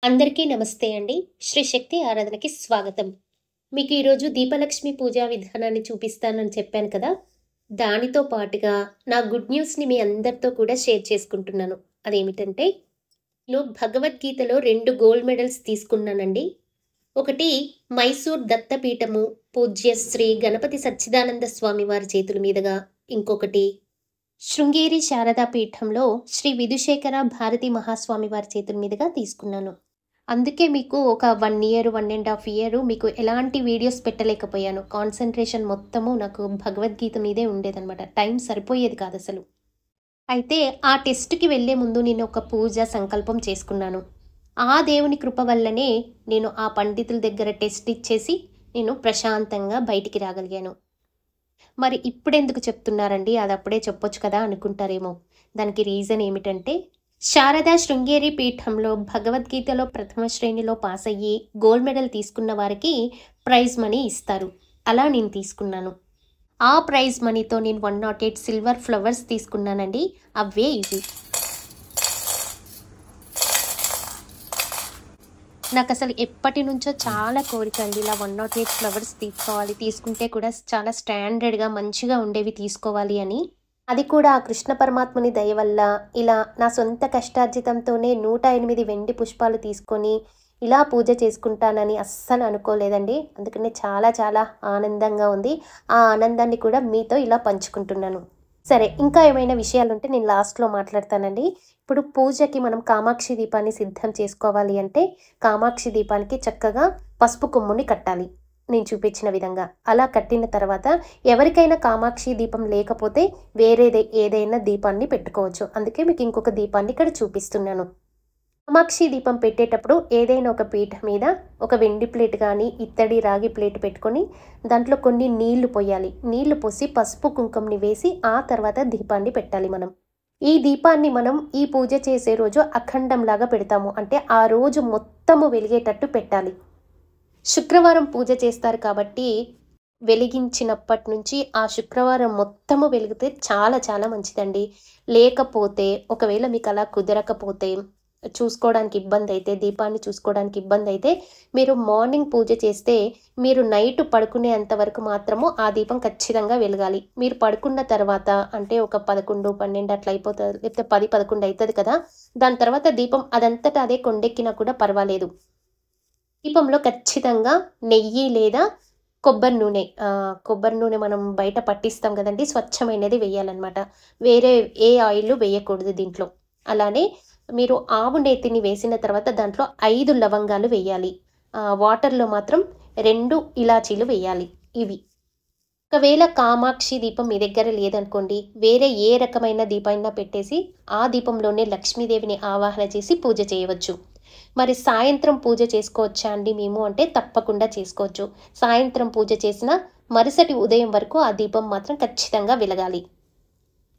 అందరికీ నమస్తే అండి. శ్రీ శక్తి ఆరాధనకి స్వాగతం. మీకు ఈరోజు దీపలక్ష్మి పూజా విధానాన్ని చూపిస్తానని చెప్పాను కదా! దానితో పాటుగా నా గుడ్ న్యూస్‌ని మీ అందరితో కూడా షేర్ చేసుకుంటున్నాను. అదేమిటంటే, నేను భగవద్గీతలో 2 గోల్డ్ మెడల్స్ తీసుకున్నానండి. ఒకటి మైసూర్ దత్తపీఠము పూజ్య శ్రీ గణపతి సచ్చిదానంద స్వామి వారి చేతుల మీదుగా, ఇంకొకటి శృంగేరి శారదా పీఠంలో శ్రీ విధుశేఖర భారతి మహాస్వామి వారి చేతుల మీదుగా తీసుకున్నాను. అందుకే మీకు ఒక 1 ఇయర్, 1½ ఇయర్ మీకు ఎలాంటి వీడియోస్ పెట్టలేకపోయాను. కాన్సంట్రేషన్ మొత్తము నాకు భగవద్గీత మీదే ఉండేదనమాట. టైం సరిపోయేది కాదసలు. అయితే ఆ టెస్ట్‌కి వెళ్ళే ముందు నేను ఒక పూజ సంకల్పం చేసుకున్నాను. ఆ దేవుని కృప వల్లనే నేను ఆ పండితుల దగ్గర టెస్ట్ ఇచ్చేసి నేను ప్రశాంతంగా బయటికి రాగలిగాను. మరి ఇప్పుడెందుకు చెప్తున్నారండి? అది అప్పుడే చెప్పొచ్చు కదా అనుకుంటారేమో. దానికి రీజన్ ఏమిటంటే, శారదా శృంగేరి పీఠంలో భగవద్గీతలో ప్రథమ శ్రేణిలో పాస్ అయ్యి గోల్డ్ మెడల్ తీసుకున్న వారికి ప్రైజ్ మనీ ఇస్తారు. అలా నేను తీసుకున్నాను. ఆ ప్రైజ్ మనీతో నేను 108 సిల్వర్ ఫ్లవర్స్ తీసుకున్నానండి. అవే ఇవి. నాకు అసలు ఎప్పటి నుంచో చాలా కోరిక అండి, ఇలా 108 ఫ్లవర్స్ తీసుకోవాలి, తీసుకుంటే కూడా చాలా స్టాండర్డ్గా మంచిగా ఉండేవి తీసుకోవాలి అని. అది కూడా ఆ కృష్ణ పరమాత్మని దయ వల్ల ఇలా నా సొంత కష్టార్జితంతోనే 108 వెండి పుష్పాలు తీసుకొని ఇలా పూజ చేసుకుంటానని అస్సలు అనుకోలేదండి. అందుకనే చాలా చాలా ఆనందంగా ఉంది. ఆ ఆనందాన్ని కూడా మీతో ఇలా పంచుకుంటున్నాను. సరే, ఇంకా ఏమైనా విషయాలు ఉంటే నేను లాస్ట్లో మాట్లాడతానండి. ఇప్పుడు పూజకి మనం కామాక్షి దీపాన్ని సిద్ధం చేసుకోవాలి అంటే, కామాక్షి దీపానికి చక్కగా పసుపు కొమ్ముని కట్టాలి నేను చూపించిన విధంగా. అలా కట్టిన తర్వాత ఎవరికైనా కామాక్షి దీపం లేకపోతే వేరేదే ఏదైనా దీపాన్ని పెట్టుకోవచ్చు. అందుకే మీకు ఇంకొక దీపాన్ని ఇక్కడ చూపిస్తున్నాను. కామాక్షి దీపం పెట్టేటప్పుడు ఏదైనా ఒక పీఠ మీద ఒక వెండి ప్లేట్ కానీ ఇత్తడి రాగి ప్లేట్ పెట్టుకొని దాంట్లో కొన్ని నీళ్లు పోయాలి. నీళ్లు పోసి పసుపు కుంకుమని వేసి ఆ తర్వాత దీపాన్ని పెట్టాలి మనం. ఈ దీపాన్ని మనం ఈ పూజ చేసే రోజు అఖండంలాగా పెడతాము. అంటే ఆ రోజు మొత్తము వెలిగేటట్టు పెట్టాలి. శుక్రవారం పూజ చేస్తారు కాబట్టి వెలిగించినప్పటి నుంచి ఆ శుక్రవారం మొత్తము వెలిగితే చాలా చాలా మంచిదండి. లేకపోతే ఒకవేళ మీకు అలా కుదరకపోతే, చూసుకోవడానికి ఇబ్బంది అయితే, దీపాన్ని చూసుకోవడానికి ఇబ్బంది అయితే, మీరు మార్నింగ్ పూజ చేస్తే మీరు నైట్ పడుకునేంత వరకు మాత్రము ఆ దీపం ఖచ్చితంగా వెలగాలి. మీరు పడుకున్న తర్వాత అంటే ఒక 11, 12 అట్లా అయిపోతుంది, లేకపోతే 10, 11 అవుతుంది కదా. దాని తర్వాత దీపం అదంతటా అదే కొండెక్కినా కూడా పర్వాలేదు. దీపంలో ఖచ్చితంగా నెయ్యి లేదా కొబ్బరి నూనె మనం బయట పట్టిస్తాం కదండి, స్వచ్ఛమైనది వేయాలన్నమాట. వేరే ఏ ఆయిల్ వేయకూడదు దీంట్లో. అలానే మీరు ఆవు నేతిని వేసిన తర్వాత దాంట్లో 5 లవంగాలు వేయాలి. వాటర్లో మాత్రం 2 ఇలాచీలు వేయాలి. ఇవి. ఒకవేళ కామాక్షి దీపం మీ దగ్గర లేదనుకోండి, వేరే ఏ రకమైన దీపమైనా పెట్టేసి ఆ దీపంలోనే లక్ష్మీదేవిని ఆవాహన చేసి పూజ చేయవచ్చు. మరి సాయంత్రం పూజ చేసుకోవచ్చా అండి మేము అంటే, తప్పకుండా చేసుకోవచ్చు. సాయంత్రం పూజ చేసిన మరుసటి ఉదయం వరకు ఆ దీపం మాత్రం ఖచ్చితంగా వెలగాలి.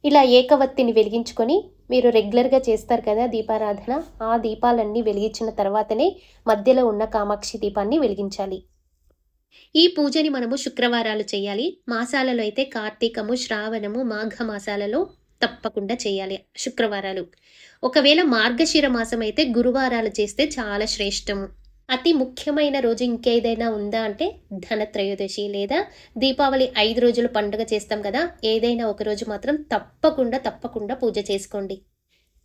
ఇలా ఏకవత్తిని వెలిగించుకొని మీరు రెగ్యులర్గా చేస్తారు కదా దీపారాధన, ఆ దీపాలన్నీ వెలిగించిన తర్వాతనే మధ్యలో ఉన్న కామాక్షి దీపాన్ని వెలిగించాలి. ఈ పూజని మనము శుక్రవారాలు చేయాలి. మాసాలలో అయితే కార్తీకము, శ్రావణము, మాఘ మాసాలలో తప్పకుండా చేయాలి శుక్రవారాలు. ఒకవేళ మార్గశిర మాసం అయితే గురువారాలు చేస్తే చాలా శ్రేష్టము. అతి ముఖ్యమైన రోజు ఇంకేదైనా ఉందా అంటే ధనత్రయోదశి లేదా దీపావళి 5 రోజులు పండుగ చేస్తాం కదా, ఏదైనా ఒక రోజు మాత్రం తప్పకుండా పూజ చేసుకోండి.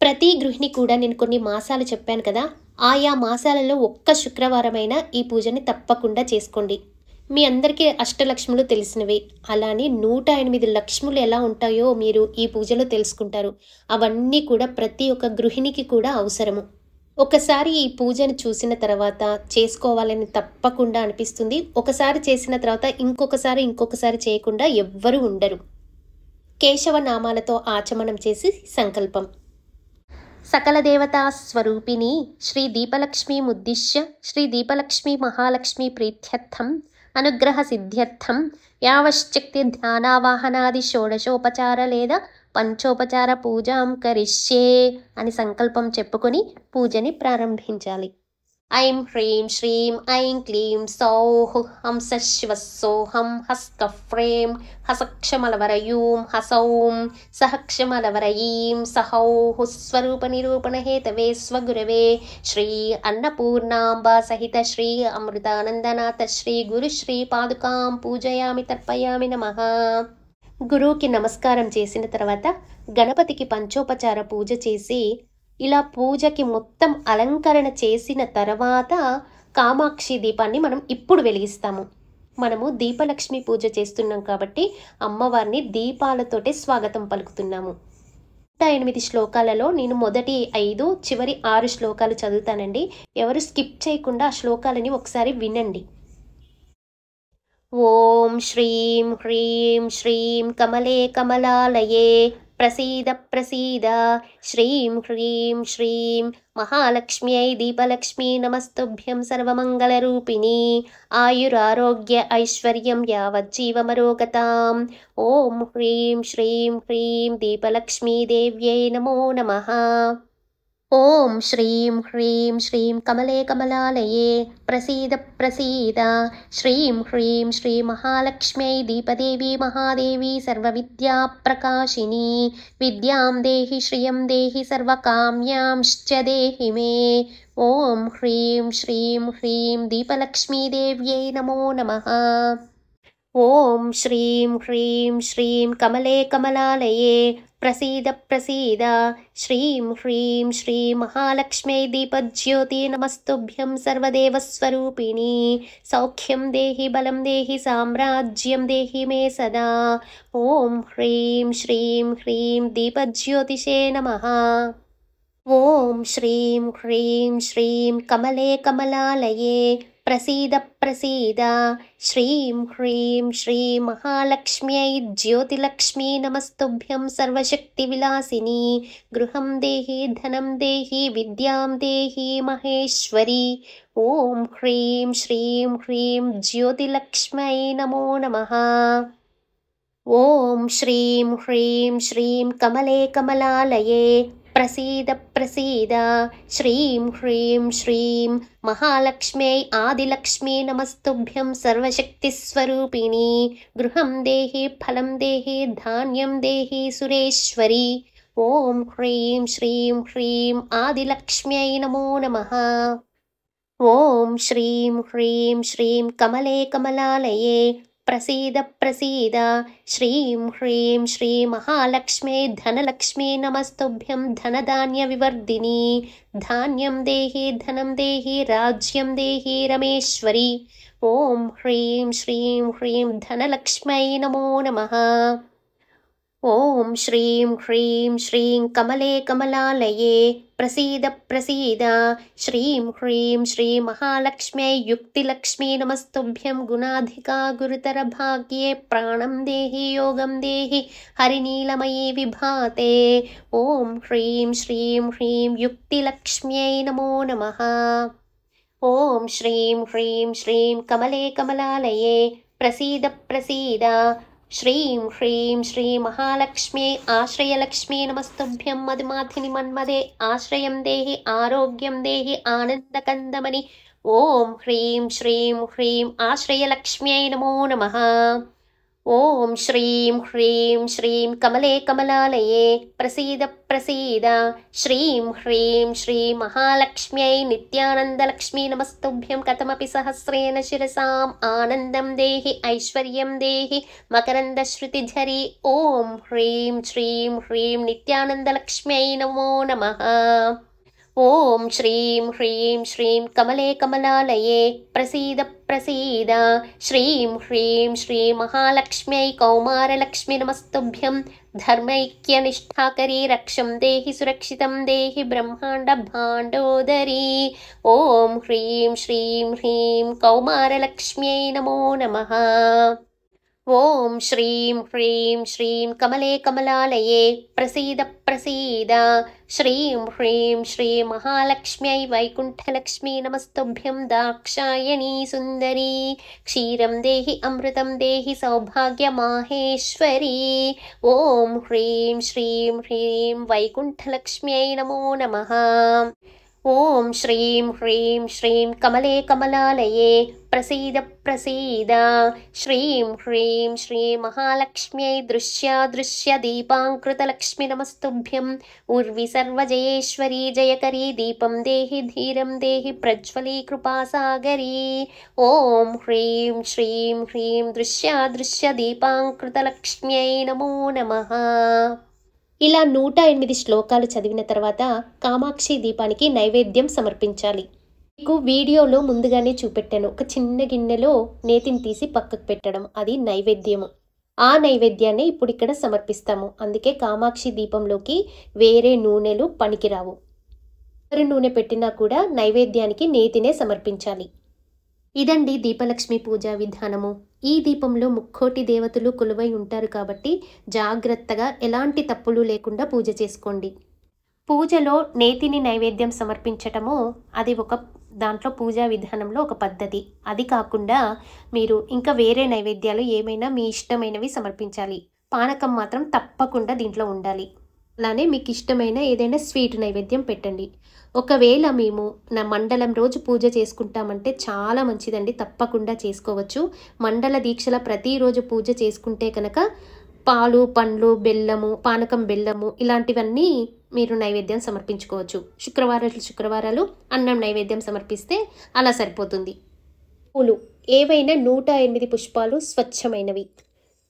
ప్రతి గృహిణి కూడా నేను కొన్ని మాసాలు చెప్పాను కదా, ఆయా మాసాలలో ఒక్క శుక్రవారమైనా ఈ పూజని తప్పకుండా చేసుకోండి. మీ అందరికీ అష్టలక్ష్ములు తెలిసినవే, అలానే 108 లక్ష్ములు ఎలా ఉంటాయో మీరు ఈ పూజలో తెలుసుకుంటారు. అవన్నీ కూడా ప్రతి ఒక్క గృహిణికి కూడా అవసరము. ఒకసారి ఈ పూజను చూసిన తర్వాత చేసుకోవాలని తప్పకుండా అనిపిస్తుంది. ఒకసారి చేసిన తర్వాత ఇంకొకసారి చేయకుండా ఎవ్వరూ ఉండరు. కేశవ నామాలతో ఆచమనం చేసి సంకల్పం. సకల దేవతా స్వరూపిణి శ్రీ దీపలక్ష్మీ ముద్దిశ్య శ్రీ దీపలక్ష్మీ మహాలక్ష్మీ ప్రీత్యర్థం అనుగ్రహ సిద్ధ్యర్థం యావశ్చక్తి ధ్యానావాహనాది షోడశోపచార లేదా పంచోపచార పూజాం కరిష్యే అని సంకల్పం చెప్పుకొని పూజని ప్రారంభించాలి. ऐं ह्रीं श्रीं ऐं क्लीं सौः हंसश्वसोऽहं हस्कफ्रें हसक्षमलवरयूं हसौं सहक्षमलवरयीं सहौः स्वरूपनिरूपणहेतवे स्वगुरवे श्री अन्नपूर्णाम्बा सहित श्री अमृतानंदनाथ श्री गुरुश्री पादुकां पूजयामि तर्पयामि नमः. గురువుకి నమస్కారం చేసిన తర్వాత గణపతికి పంచోపచార పూజ చేసి ఇలా పూజకి మొత్తం అలంకరణ చేసిన తర్వాత కామాక్షి దీపాన్ని మనం ఇప్పుడు వెలిగిస్తాము. మనము దీపలక్ష్మి పూజ చేస్తున్నాం కాబట్టి అమ్మవారిని దీపాలతోటే స్వాగతం పలుకుతున్నాము. 8 శ్లోకాలలో నేను మొదటి 5 చివరి 6 శ్లోకాలు చదువుతానండి. ఎవరు స్కిప్ చేయకుండా ఆ శ్లోకాలని ఒకసారి వినండి. ఓం శ్రీం హ్రీం శ్రీం కమలే కమలాలయే ప్రసీద ప్రసీద శ్రీం హ్రీం శ్రీం మహాలక్ష్మ్యై దీపలక్ష్మీ నమస్తుభ్యం సర్వమంగళరూపిణి ఆయురారోగ్య ఐశ్వర్యం యావజ్జీవమరోగతాం. ఓం హ్రీం శ్రీం హ్రీం దీపలక్ష్మీ దేవ్యై నమో నమః. ఓం శ్రీం హ్రీం శ్రీం కమలే కమలాలయే ప్రసీద ప్రసీద శ్రీం హ్రీం శ్రీ మహాలక్ష్మ్యై దీపదేవి మహాదేవి సర్వవిద్యా ప్రకాశిని విద్యాం దేహి శ్రియం దేహి సర్వకామ్యాంశ్చ దేహి మే. ఓం హ్రీం శ్రీం హ్రీం దీపలక్ష్మీ దేవ్యై నమో నమః. ఓం శ్రీం హ్రీం శ్రీం కమలే కమలాలయే ప్రసీద ప్రసీద శ్రీం హ్రీం శ్రీ మహాలక్ష్మ్యై దీపజ్యోతి నమస్తుభ్యం సర్వదేవస్వరూపిణి సౌఖ్యం దేహి బలం దేహి సామ్రాజ్యం దేహి మే సదా. ఓం హ్రీం శ్రీం హ్రీం దీపజ్యోతిషే నమః. ఓం శ్రీం హ్రీం శ్రీం కమలే కమలాలయే ప్రసీద ప్రసీద శ్రీం హ్రీం శ్రీ మహాలక్ష్మ్యై జ్యోతిలక్ష్మీ నమస్తుభ్యం సర్వశక్తి విలాసిని గృహం దేహి ధనం దేహి విద్యాం దేహి మహేశ్వరి. ఓం హ్రీం శ్రీం హ్రీం జ్యోతిలక్ష్మై నమో నమః. ఓం శ్రీం హ్రీం శ్రీం కమలే కమలాలయే ప్రసీద ప్రసీద శ్రీం హ్రీం శ్రీం మహాలక్ష్మ్యై ఆదిలక్ష్మీ నమస్తుభ్యం సర్వశక్తిస్వరూపిణి గృహం దేహి ఫలం దేహి ధాన్యం దేహి సురేశ్వరి. ఓం హ్రీం శ్రీం హ్రీం ఆదిలక్ష్మ్యై నమో నమః. ఓం శ్రీం హ్రీం శ్రీం కమలే కమలాలయే ప్రసీద ప్రసీద శ్రీం హ్రీం శ్రీ మహాలక్ష్మ్యై ధనలక్ష్మీ నమస్తుభ్యం ధనధాన్య వివర్ధిని ధాన్యం దేహి ధనం దేహి రాజ్యం దేహి రమేశ్వరి. ఓం హ్రీం శ్రీం హ్రీం ధనలక్ష్మై నమో నమః. ఓం శ్రీం హ్రీం శ్రీం కమలే కమలాలయే ప్రసీద ప్రసీద శ్రీం హ్రీం శ్రీ మహాలక్ష్మ్యై యుక్తిలక్ష్మీ నమస్తుభ్యం గుణాధికా గురుతర భాగ్యే ప్రాణం దేహి యోగం దేహి హరినీలమయీ విభాతే. ఓం హ్రీం శ్రీం హ్రీం యుక్తిలక్ష్మ్యై నమో నమః. ఓం శ్రీం హ్రీం శ్రీం కమలే కమలాలయే ప్రసీద ప్రసీద శ్రీం హ్రీం శ్రీ మహాలక్ష్మ్యై ఆశ్రయలక్ష్మీ నమస్తుభ్యం మధుమాధిని మన్మదే ఆశ్రయం దేహి ఆరోగ్యం దేహి ఆనందకందమని. ఓం హ్రీం శ్రీం హ్రీం ఆశ్రయలక్ష్మ్యై నమో నమః. ఓం శ్రీం హ్రీం శ్రీం కమలే కమలాలయే ప్రసీద ప్రసీద శ్రీం హ్రీం శ్రీ మహాలక్ష్మ్యై నిత్యానందలక్ష్మీ నమస్తుభ్యం కథమపి సహస్రేణ శిరసాం ఆనందం దేహి ఐశ్వర్యం దేహి మకరందశ్రుతిఝరి. ఓం హ్రీం శ్రీం హ్రీం నిత్యానందలక్ష్మ్యై నమో నమః. ఓం శ్రీం హ్రీం శ్రీం కమలే కమలాలయే ప్రసీద ప్రసీద శ్రీం హ్రీం శ్రీ మహాలక్ష్మ్యై కౌమారలక్ష్మీ నమస్తుభ్యం ధర్మైక్యనిష్ఠాకరీ రక్షం దేహి సురక్షితం దేహి బ్రహ్మాండ భాండోదరీ. ఓం హ్రీం శ్రీం హ్రీం కౌమారలక్ష్మ్యై నమో నమః. ఓం శ్రీం హ్రీం శ్రీం కమలే కమలాలయే ప్రసీద ప్రసీద శ్రీం హ్రీం శ్రీ మహాలక్ష్మ్యై వైకుంఠలక్ష్మీ నమస్తుభ్యం దాక్షాయణీ సుందరీ క్షీరం దేహి అమృతం దేహి సౌభాగ్య మాహేశ్వరీ. ఓం హ్రీం శ్రీం హ్రీం వైకుంఠలక్ష్మ్యై నమో నమః. ఓం శ్రీం హ్రీం శ్రీం కమలే కమలాలయే ప్రసీద ప్రసీద. శ్రీం హ్రీం శ్రీ మహాలక్ష్మ్యై దృశ్య దీపాంకృతలక్ష్మి నమస్తుభ్యం. ఉర్వి సర్వజయేశ్వరీ జయకరీ దీపం దేహి ధీరం దేహి ప్రజ్వలీ కృపాసాగరీ. ఓం హ్రీం శ్రీం హ్రీం దృశ్య దీపాంకృతలక్ష్మ్యై నమో నమః. ఇలా 108 శ్లోకాలు చదివిన తర్వాత కామాక్షి దీపానికి నైవేద్యం సమర్పించాలి. మీకు వీడియోలో ముందుగానే చూపెట్టాను, ఒక చిన్న గిన్నెలో నేతిని తీసి పక్కకు పెట్టడం, అది నైవేద్యము. ఆ నైవేద్యాన్ని ఇప్పుడు ఇక్కడ సమర్పిస్తాము. అందుకే కామాక్షి దీపంలోకి వేరే నూనెలు పనికిరావు. ఎవరి నూనె పెట్టినా కూడా నైవేద్యానికి నేతినే సమర్పించాలి. ఇదండి దీపలక్ష్మి పూజా విధానము. ఈ దీపంలో ముక్కోటి దేవతలు కొలువై ఉంటారు కాబట్టి జాగ్రత్తగా ఎలాంటి తప్పులు లేకుండా పూజ చేసుకోండి. పూజలో నేతిని నైవేద్యం సమర్పించటము అది ఒక దాంట్లో పూజా విధానంలో ఒక పద్ధతి. అది కాకుండా మీరు ఇంకా వేరే నైవేద్యాలు ఏమైనా మీ ఇష్టమైనవి సమర్పించాలి. పానకం మాత్రం తప్పకుండా దీంట్లో ఉండాలి. అలానే మీకు ఇష్టమైన ఏదైనా స్వీట్ నైవేద్యం పెట్టండి. ఒకవేళ మేము నా మండలం రోజు పూజ చేసుకుంటామంటే చాలా మంచిదండి, తప్పకుండా చేసుకోవచ్చు. మండల దీక్షల ప్రతిరోజు పూజ చేసుకుంటే కనుక పాలు పండ్లు బెల్లము పానకం బెల్లము ఇలాంటివన్నీ మీరు నైవేద్యం సమర్పించుకోవచ్చు. శుక్రవారాలు అన్నం నైవేద్యం సమర్పిస్తే అలా సరిపోతుంది. పూలు ఏవైనా 108 పుష్పాలు స్వచ్ఛమైనవి.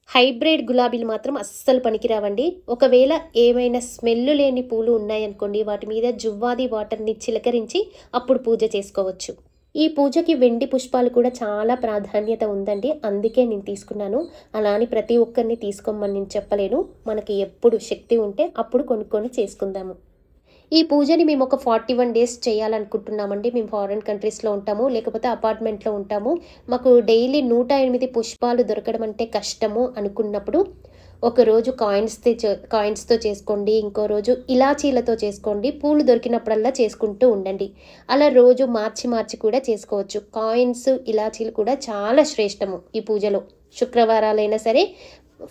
హైబ్రిడ్ గులాబీలు మాత్రం అస్సలు పనికిరావండి. ఒకవేళ ఏమైనా స్మెల్ లేని పూలు ఉన్నాయనుకోండి, వాటి మీద జువ్వాది వాటర్ని చిలకరించి అప్పుడు పూజ చేసుకోవచ్చు. ఈ పూజకి వెండి పుష్పాలు కూడా చాలా ప్రాధాన్యత ఉందండి, అందుకే నేను తీసుకున్నాను. అలా అని ప్రతి ఒక్కరిని తీసుకోమని నేను చెప్పలేను. మనకి ఎప్పుడు శక్తి ఉంటే అప్పుడు కొనుక్కొని చేసుకుందాము. ఈ పూజని మేము ఒక 41 days చేయాలనుకుంటున్నామండి. మేము ఫారిన్ కంట్రీస్లో ఉంటాము, లేకపోతే అపార్ట్మెంట్లో ఉంటాము. మాకు డైలీ 108 పుష్పాలు దొరకడం అంటే కష్టము అనుకున్నప్పుడు ఒకరోజు కాయిన్స్తో చేసుకోండి, ఇంకో రోజు ఇలాచీలతో చేసుకోండి. పూలు దొరికినప్పుడల్లా చేసుకుంటూ ఉండండి. అలా రోజు మార్చి కూడా చేసుకోవచ్చు. కాయిన్స్ ఇలాచీలు కూడా చాలా శ్రేష్టము ఈ పూజలో. శుక్రవారాలైనా సరే,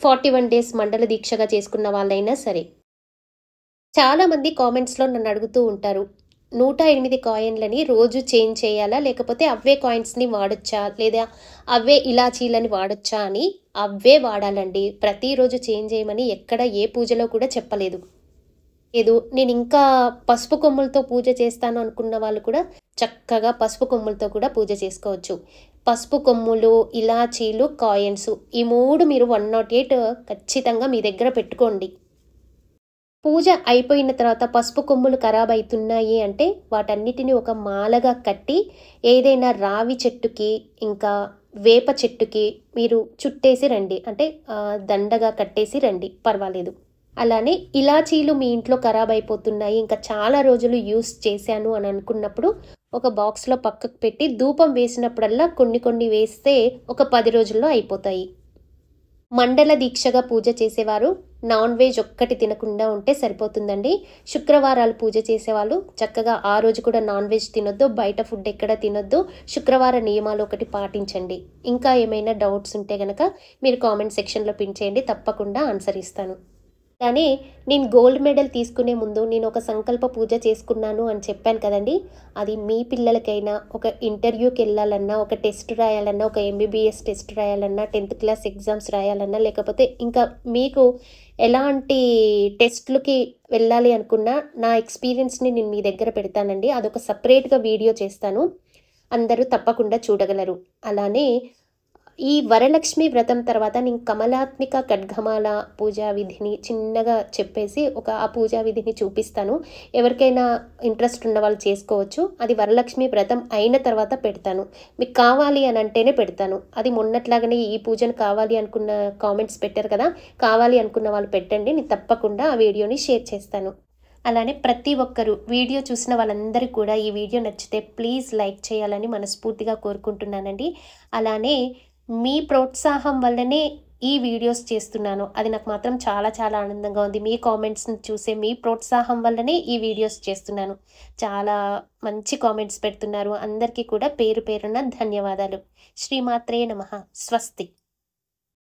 41 days మండల దీక్షగా చేసుకున్న వాళ్ళైనా సరే. చాలామంది కామెంట్స్లో నన్ను అడుగుతూ ఉంటారు, 108 కాయిన్లని రోజు చేంజ్ చేయాలా, లేకపోతే అవే కాయిన్స్ని వాడొచ్చా, లేదా అవే ఇలాచీలని వాడొచ్చా అని. అవే వాడాలండి. ప్రతిరోజు చేంజ్ చేయమని ఎక్కడ ఏ పూజలో కూడా చెప్పలేదు. నేను ఇంకా పసుపు కొమ్ములతో పూజ చేస్తాను అనుకున్న వాళ్ళు కూడా చక్కగా పసుపు కొమ్ములతో కూడా పూజ చేసుకోవచ్చు. పసుపు కొమ్ములు, ఇలాచీలు, కాయిన్స్ ఈ 3 మీరు 108 ఖచ్చితంగా మీ దగ్గర పెట్టుకోండి. పూజ అయిపోయిన తర్వాత పసుపు కొమ్ములు ఖరాబ్ అవుతున్నాయి అంటే వాటన్నిటిని ఒక మాలగా కట్టి ఏదైనా రావి చెట్టుకి ఇంకా వేప చెట్టుకి మీరు చుట్టేసి రండి, అంటే దండగా కట్టేసి రండి, పర్వాలేదు. అలానే ఇలాచీలు మీ ఇంట్లో ఖరాబ్ అయిపోతున్నాయి, ఇంకా చాలా రోజులు యూస్ చేశాను అని అనుకున్నప్పుడు ఒక బాక్స్లో పక్కకు పెట్టి ధూపం వేసినప్పుడల్లా కొన్ని వేస్తే ఒక 10 రోజుల్లో అయిపోతాయి. మండల దీక్షగా పూజ చేసేవారు నాన్ వెజ్ ఒక్కటి తినకుండా ఉంటే సరిపోతుందండి. శుక్రవారాలు పూజ చేసేవాళ్ళు చక్కగా ఆ రోజు కూడా నాన్ వెజ్ తినొద్దు, బయట ఫుడ్ ఎక్కడ తినొద్దు. శుక్రవార నియమాలు ఒకటి పాటించండి. ఇంకా ఏమైనా డౌట్స్ ఉంటే కనుక మీరు కామెంట్ సెక్షన్లో పిన్ చేయండి, తప్పకుండా ఆన్సర్ ఇస్తాను. కానీ నేను గోల్డ్ మెడల్ తీసుకునే ముందు నేను ఒక సంకల్ప పూజ చేసుకున్నాను అని చెప్పాను కదండి. అది మీ పిల్లలకైనా ఒక ఇంటర్వ్యూకి వెళ్ళాలన్నా, ఒక టెస్ట్ రాయాలన్నా, ఒక MBBS టెస్ట్ రాయాలన్నా, 10th క్లాస్ ఎగ్జామ్స్ రాయాలన్నా, లేకపోతే ఇంకా మీకు ఎలాంటి టెస్ట్లకి వెళ్ళాలి అనుకున్నా నా ఎక్స్పీరియన్స్ని నేను మీ దగ్గర పెడతానండి. అదొక సపరేట్గా వీడియో చేస్తాను, అందరూ తప్పకుండా చూడగలరు. అలానే ఈ వరలక్ష్మి వ్రతం తర్వాత నేను కమలాత్మిక ఖడ్గమాల పూజా విధిని చిన్నగా చెప్పేసి ఆ పూజా విధిని చూపిస్తాను. ఎవరికైనా ఇంట్రెస్ట్ ఉన్న వాళ్ళు చేసుకోవచ్చు. అది వరలక్ష్మి వ్రతం అయిన తర్వాత పెడతాను. మీకు కావాలి అని అంటేనే పెడతాను. అది మొన్నట్లాగానే ఈ పూజను కావాలి అనుకున్న కామెంట్స్ పెట్టారు కదా, కావాలి అనుకున్న వాళ్ళు పెట్టండి, నేను తప్పకుండా ఆ వీడియోని షేర్ చేస్తాను. అలానే ప్రతి ఒక్కరూ వీడియో చూసిన వాళ్ళందరూ కూడా ఈ వీడియో నచ్చితే ప్లీజ్ లైక్ చేయాలని మనస్ఫూర్తిగా కోరుకుంటున్నానండి. అలానే మీ ప్రోత్సాహం వల్లనే ఈ వీడియోస్ చేస్తున్నాను. అది నాకు మాత్రం చాలా చాలా ఆనందంగా ఉంది. మీ కామెంట్స్ని చూసే మీ ప్రోత్సాహం వల్లనే ఈ వీడియోస్ చేస్తున్నాను. చాలా మంచి కామెంట్స్ పెడుతున్నారు. అందరికీ కూడా పేరు పేరున ధన్యవాదాలు. శ్రీమాత్రే నమః. స్వస్తి.